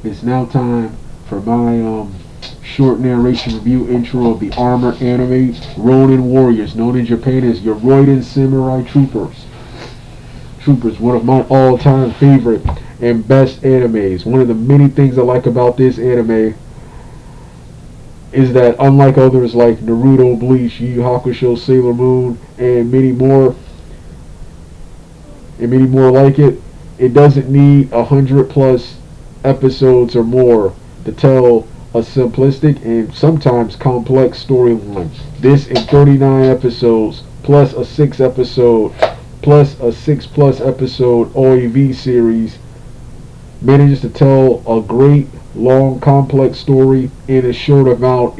It's now time for my short narration review intro of the Armor anime Ronin Warriors, known in Japan as your Ronin Samurai Troopers. One of my all-time favorite and best animes. One of the many things I like about this anime is that unlike others like Naruto, Bleach, Yu Yu Hakusho, Sailor Moon, and many more like it doesn't need 100+ episodes or more to tell a simplistic and sometimes complex storyline. This in 39 episodes plus a 6+ episode OAV series manages to tell a great long complex story in a short amount of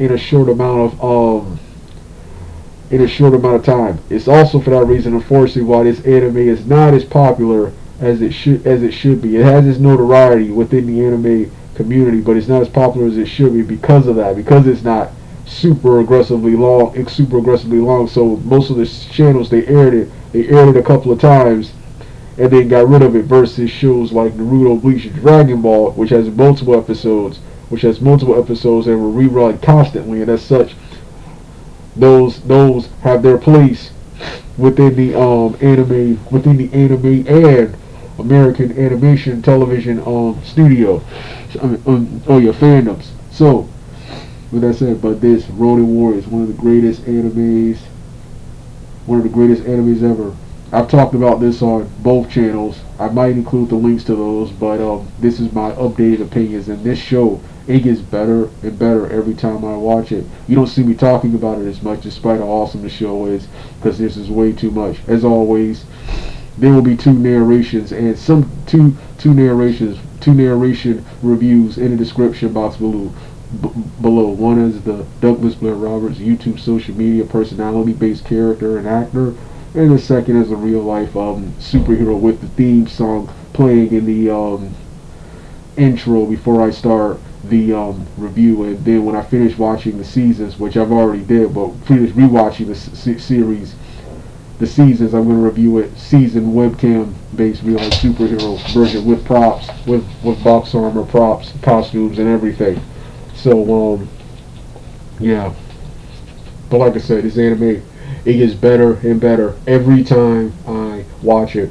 time. It's also for that reason, unfortunately, why this anime is not as popular as it should be. It has its notoriety within the anime community, but it's not as popular as it should be because of that. Because it's not super aggressively long. So most of the channels they aired it a couple of times and then got rid of it. Versus shows like Naruto, Bleach, and Dragon Ball, which has multiple episodes and were rerun constantly, and as such, those have their place within the anime and American animation television studio, your fandoms. So, with that said, but this Ronin Warriors is one of the greatest animes ever. I've talked about this on both channels. I might include the links to those, but this is my updated opinions. And this show, it gets better and better every time I watch it. You don't see me talking about it as much, despite how awesome the show is, because this is way too much. As always, there will be two narration reviews in the description box below. One is the Douglas Blair Roberts YouTube social media personality-based character and actor, and the second is a real-life superhero with the theme song playing in the intro before I start the review. And then when I finish watching the seasons, which I've already did, but finish rewatching the seasons, I'm going to review it season webcam-based real-life superhero version with props, with box armor, props, costumes, and everything. So, yeah. But like I said, this anime, it gets better and better every time I watch it.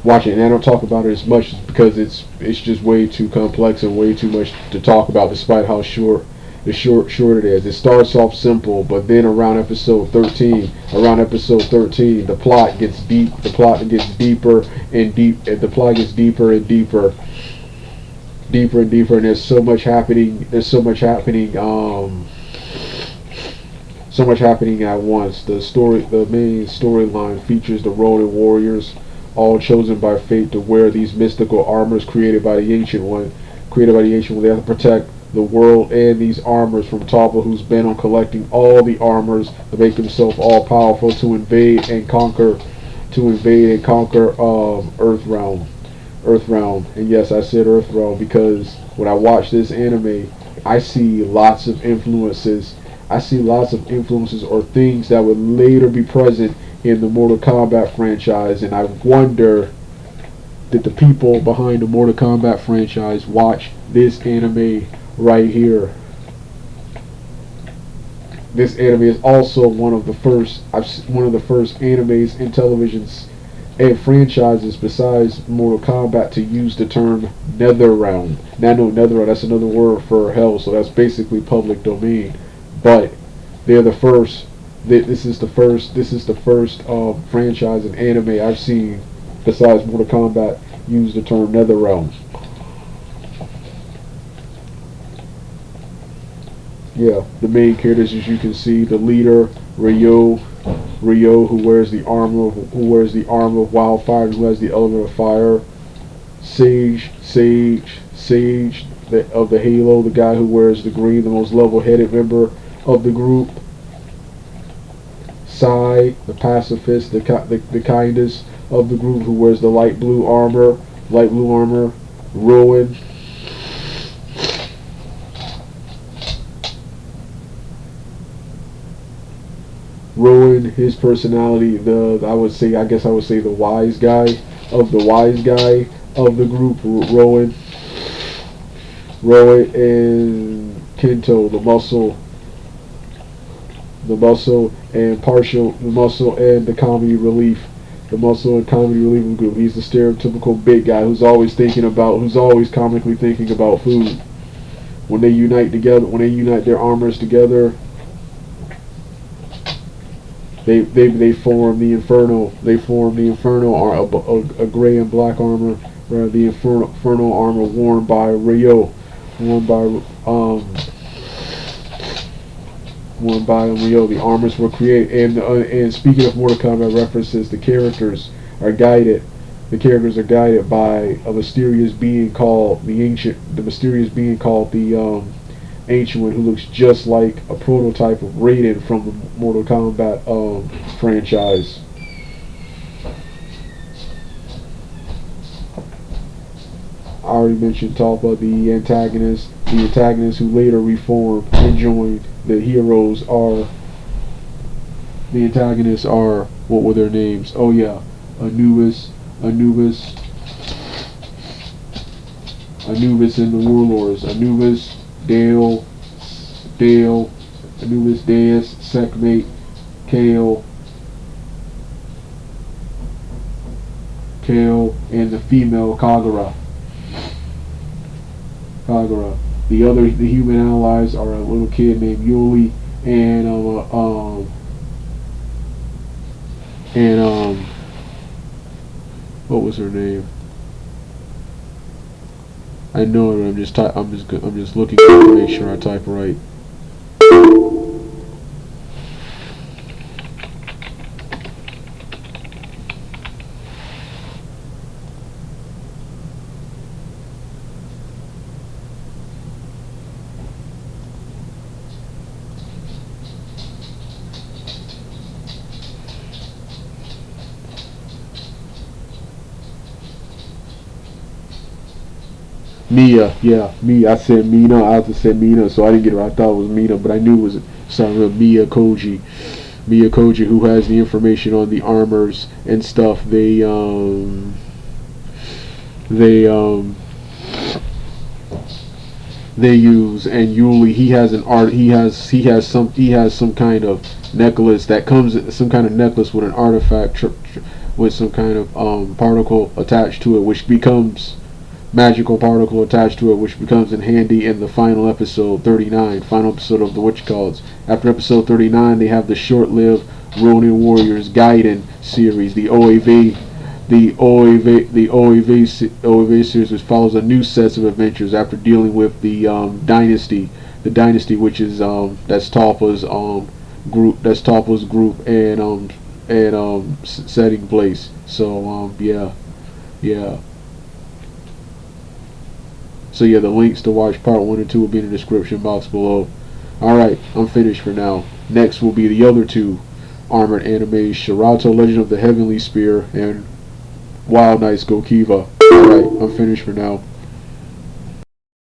And I don't talk about it as much because it's just way too complex and way too much to talk about, despite how short it is. It starts off simple, but then around episode 13, the plot gets deeper and deeper, and there's so much happening at once. The main storyline features the Ronin Warriors, all chosen by fate to wear these mystical armors created by the Ancient One. They have to protect the world and these armors from Toppa, who's bent on collecting all the armors to make himself all powerful to invade and conquer Earth Realm. And yes, I said Earth Realm because when I watch this anime, I see lots of influences or things that would later be present in the Mortal Kombat franchise, and I wonder did the people behind the Mortal Kombat franchise watch this anime right here. This anime is also one of the first animes and televisions and franchises besides Mortal Kombat to use the term Nether Realm. Now I know Nether Realm, that's another word for hell, so that's basically public domain. But they're the first. This is the first franchise and anime I've seen besides Mortal Kombat use the term Nether Realm. Yeah, the main characters, as you can see, the leader Ryo, who wears the armor of wildfire, who has the element of fire. Sage of the Halo, the guy who wears the green, the most level-headed member of the group. Sai, the pacifist, the kindest of the group, who wears the light blue armor. Ronin, his personality, I guess I would say the wise guy of the group, Ronin. Roy and Kento, the muscle and the comedy relief. The muscle and comedy relief group. He's the stereotypical big guy who's always comically thinking about food. When they unite their armors together, they form the Inferno. They form the Inferno, a gray and black armor, the Inferno armor worn by Ryo, worn by Ryo. The armors were created, and speaking of Mortal Kombat references, the characters are guided. The characters are guided by a mysterious being called the Ancient One, who looks just like a prototype of Raiden from the Mortal Kombat franchise. I already mentioned Talpa, the antagonist who later reformed and joined the heroes. What were their names? Oh yeah, Anubis and the Warlords. Anubis, Anubis, Deus, Sekhmet, Kale, and the female Kagura. The human allies are a little kid named Yuli and what was her name? I know it. I'm just looking to make sure I type right. Mia, yeah, Mia. I said Mina. I also said Mina, so I didn't get it right. I thought it was Mina, but I knew it was Mia Koji. Mia Koji, who has the information on the armors and stuff. They use, and Yuli, he has some kind of necklace that comes, some kind of necklace with an artifact with some kind of particle attached to it, which becomes magical particle attached to it, which becomes in handy in the final episode 39, final episode of the Witch-Calls. After episode 39, they have the short-lived Ronin Warriors Gaiden series, the OAV series, which follows a new set of adventures after dealing with the dynasty, which is that's Talpa's group and setting place. So yeah. So yeah, the links to watch part 1 and 2 will be in the description box below. Alright, I'm finished for now. Next will be the other two armored animes, Shirato Legend of the Heavenly Spear and Wild Knights Go Kiva. Alright, I'm finished for now.